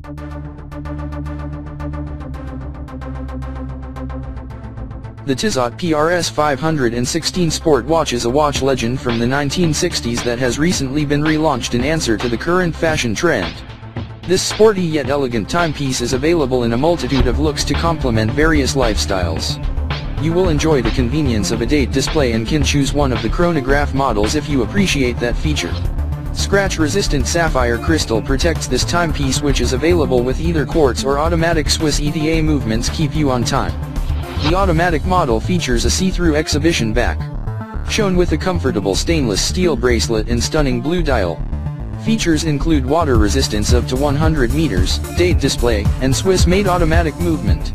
The Tissot PRS 516 sport watch is a watch legend from the 1960s that has recently been relaunched in answer to the current fashion trend. This sporty yet elegant timepiece is available in a multitude of looks to complement various lifestyles. You will enjoy the convenience of a date display and can choose one of the chronograph models if you appreciate that feature. Scratch-resistant sapphire crystal protects this timepiece, which is available with either quartz or automatic Swiss ETA movements keep you on time. The automatic model features a see-through exhibition back, shown with a comfortable stainless steel bracelet and stunning blue dial. Features include water resistance up to 100 meters, date display, and Swiss-made automatic movement.